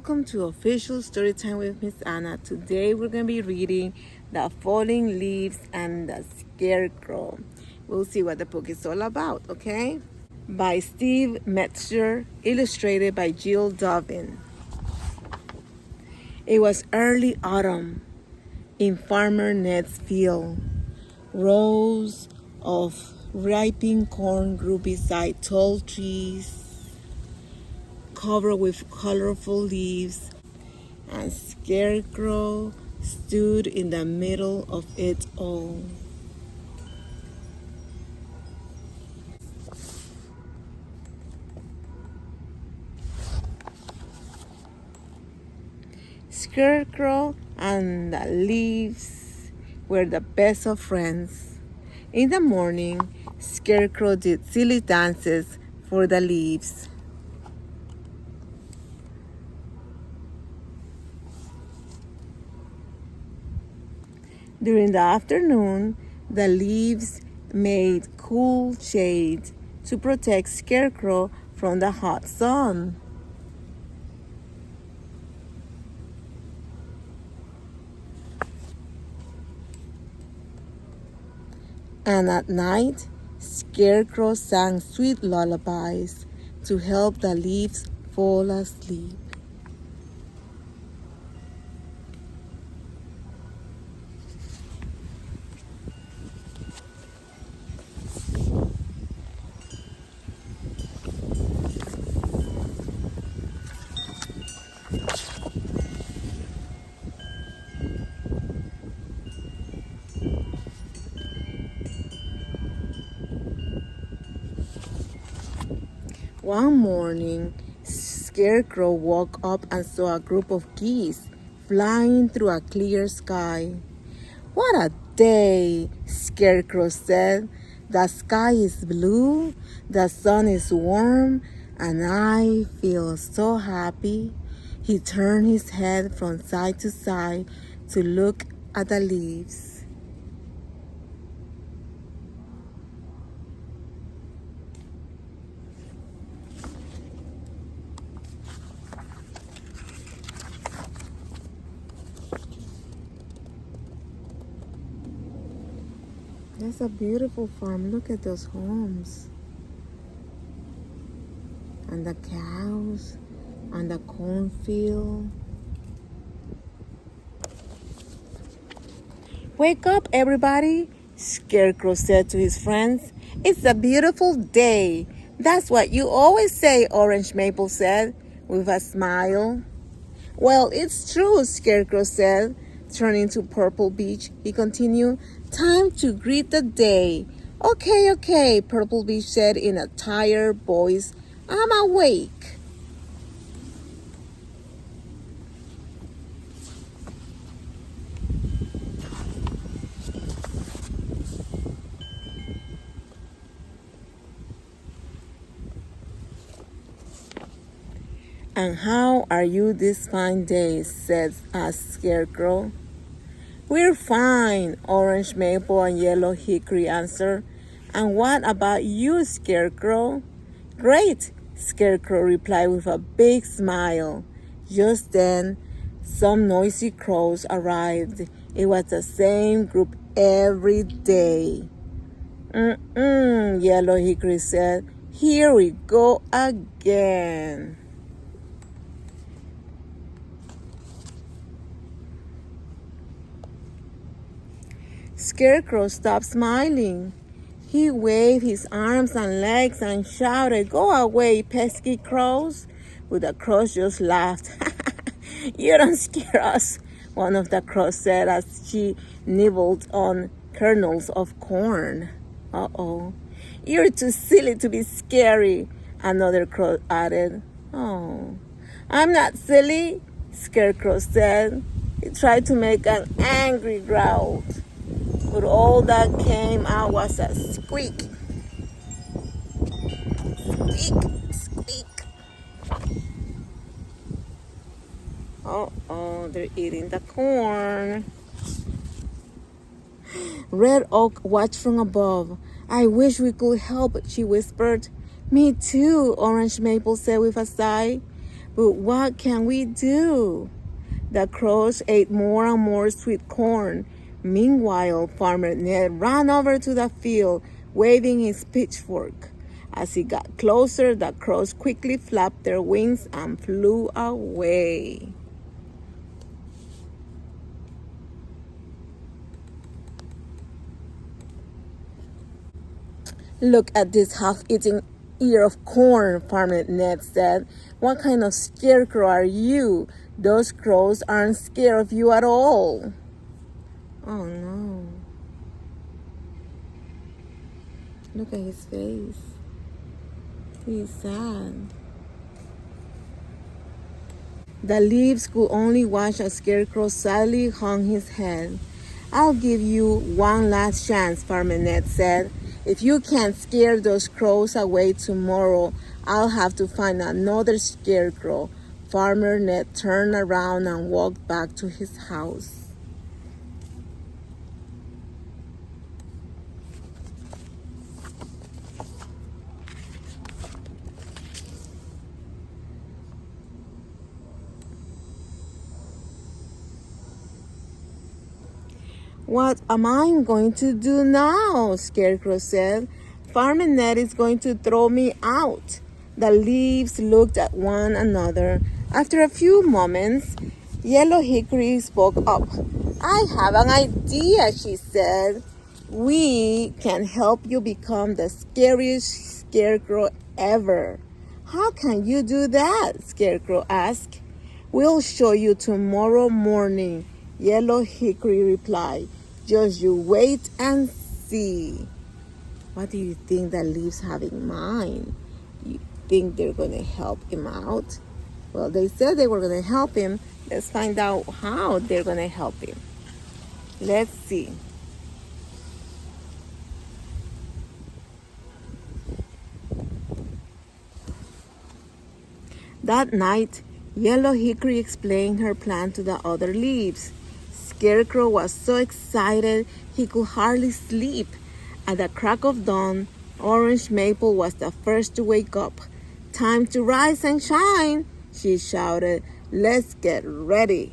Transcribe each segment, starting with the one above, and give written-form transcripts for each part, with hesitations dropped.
welcome to Official Storytime with Miss Anna. Today we're going to be reading The Falling Leaves and the Scarecrow. We'll see what the book is all about, okay? By Steve Metzger, illustrated by Dubin. It was early autumn in Farmer Ned's field. Rows of ripening corn grew beside tall trees covered with colorful leaves, and Scarecrow stood in the middle of it all. Scarecrow and the leaves were the best of friends. In the morning, Scarecrow did silly dances for the leaves. During the afternoon, the leaves made cool shade to protect Scarecrow from the hot sun. And at night, Scarecrow sang sweet lullabies to help the leaves fall asleep. One morning, Scarecrow woke up and saw a group of geese flying through a clear sky. "What a day," Scarecrow said. "The sky is blue, the sun is warm, and I feel so happy." He turned his head from side to side to look at the leaves. That's a beautiful farm. Look at those homes. And the cows. And the cornfield. "Wake up, everybody," Scarecrow said to his friends. "It's a beautiful day." "That's what you always say," Orange Maple said, with a smile. "Well, it's true," Scarecrow said. Turning to Purple Beach, he continued, "Time to greet the day." Okay, Purple Beach said in a tired voice. "I'm awake." "And how are you this fine day?" asked Scarecrow. "We're fine," Orange Maple and Yellow Hickory answered. "And what about you, Scarecrow?" "Great," Scarecrow replied with a big smile. Just then, some noisy crows arrived. It was the same group every day. Yellow Hickory said. "Here we go again." Scarecrow stopped smiling. He waved his arms and legs and shouted, "Go away, pesky crows!" But the crows just laughed. "You don't scare us," one of the crows said as she nibbled on kernels of corn. "Uh-oh. You're too silly to be scary," another crow added. "Oh, I'm not silly," Scarecrow said. He tried to make an angry growl, but all that came out was a squeak. Squeak, squeak. Uh-oh, they're eating the corn. Red Oak watched from above. "I wish we could help," she whispered. "Me too," Orange Maple said with a sigh. But what can we do? The crows ate more and more sweet corn. Meanwhile, Farmer Ned ran over to the field, waving his pitchfork. As he got closer, the crows quickly flapped their wings and flew away. Look at this half-eaten ear of corn, Farmer Ned said. What kind of scarecrow are you? Those crows aren't scared of you at all. Oh no. Look at his face. He's sad. The leaves could only watch as Scarecrow sadly hung his head. I'll give you one last chance, Farmer Ned said. If you can't scare those crows away tomorrow, I'll have to find another scarecrow. Farmer Ned turned around and walked back to his house. What am I going to do now? Scarecrow said. Farmer Ned is going to throw me out. The leaves looked at one another. After a few moments, Yellow Hickory spoke up. I have an idea, she said. We can help you become the scariest scarecrow ever. How can you do that? Scarecrow asked. We'll show you tomorrow morning, Yellow Hickory replied. Just you wait and see. What do you think the leaves have in mind? You think they're going to help him out? Well, they said they were going to help him. Let's find out how they're going to help him. Let's see. That night, Yellow Hickory explained her plan to the other leaves. Scarecrow was so excited he could hardly sleep. At the crack of dawn, Orange Maple was the first to wake up. Time to rise and shine, she shouted. Let's get ready.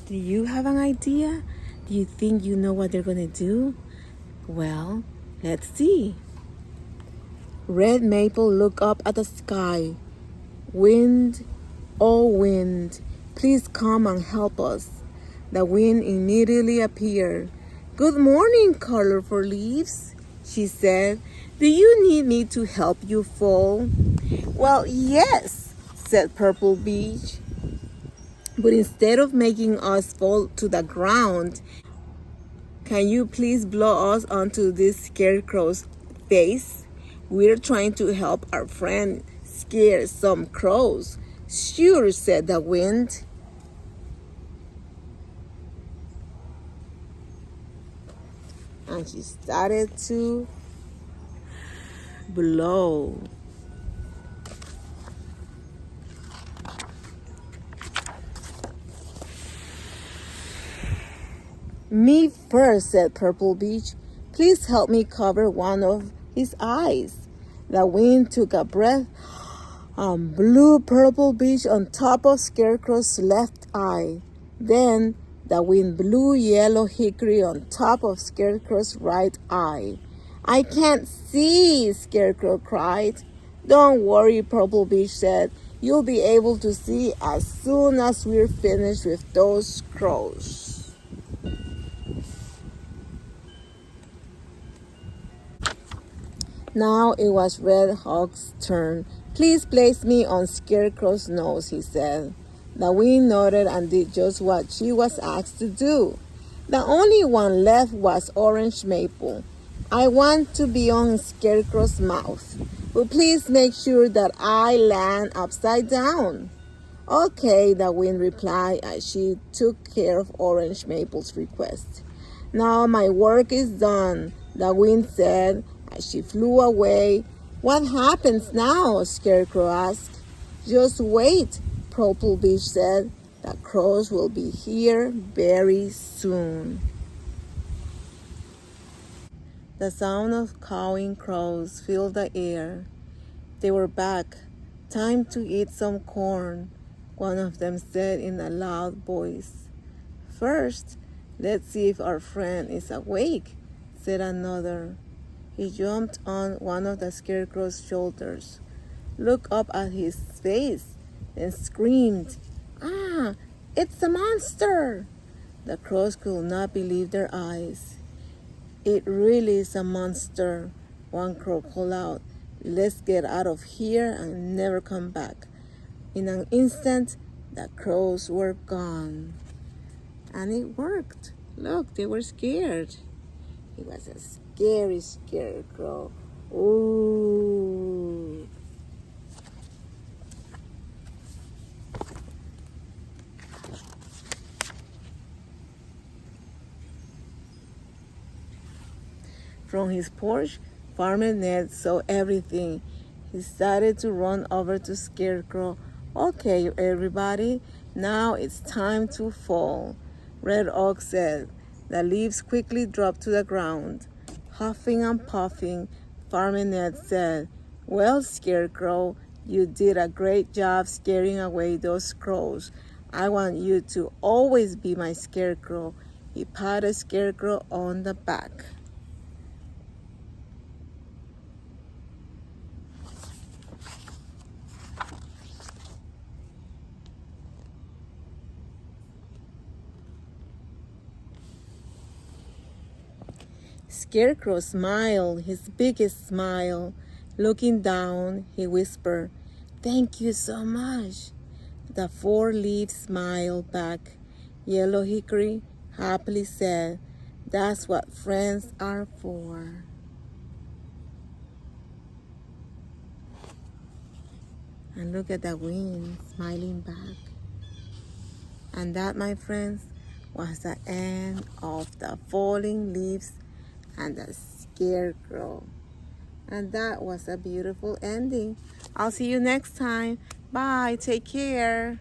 Do you have an idea? Do you think you know what they're going to do? Well, let's see. Red Maple looked up at the sky. Wind, oh wind, please come and help us. The wind immediately appeared. Good morning, colorful leaves, she said. Do you need me to help you fall? Well, yes, said Purple Beach. But instead of making us fall to the ground, can you please blow us onto this scarecrow's face? We're trying to help our friend scare some crows. Sure, said the wind. And she started to blow. Me first, said Purple Beach. Please help me cover one of his eyes. The wind took a breath and blew Purple Beach on top of Scarecrow's left eye. Then the wind blew Yellow Hickory on top of Scarecrow's right eye. I can't see, Scarecrow cried. Don't worry, Purple Beach said. You'll be able to see as soon as we're finished with those crows. Now it was Red Hawk's turn. Please place me on Scarecrow's nose, he said. The wind nodded and did just what she was asked to do. The only one left was Orange Maple. I want to be on Scarecrow's mouth, but please make sure that I land upside down. Okay, the wind replied as she took care of Orange Maple's request. Now my work is done, the wind said as she flew away. What happens now? Scarecrow asked. Just wait, Purple Beach said. The crows will be here very soon. The sound of cawing crows filled the air. They were back. Time to eat some corn, one of them said in a loud voice. First, let's see if our friend is awake, said another. He jumped on one of the Scarecrow's shoulders, looked up at his face, and screamed, "Ah, it's a monster!" The crows could not believe their eyes. "It really is a monster," one crow called out. "Let's get out of here and never come back." In an instant, the crows were gone. And it worked. Look, they were scared. It was a scary scarecrow. Ooh. From his porch, Farmer Ned saw everything. He started to run over to Scarecrow. "Okay, everybody, now it's time to fall," Red Oak said. The leaves quickly dropped to the ground. Huffing and puffing, Farmer Ned said, "Well, Scarecrow, you did a great job scaring away those crows. I want you to always be my Scarecrow." He patted Scarecrow on the back. Scarecrow smiled, his biggest smile. Looking down, he whispered, "Thank you so much." The four leaves smiled back. Yellow Hickory happily said, "That's what friends are for." And look at the wind smiling back. And that, my friends, was the end of the falling leaves and the Scarecrow. And that was a beautiful ending. I'll see you next time. Bye. Take care.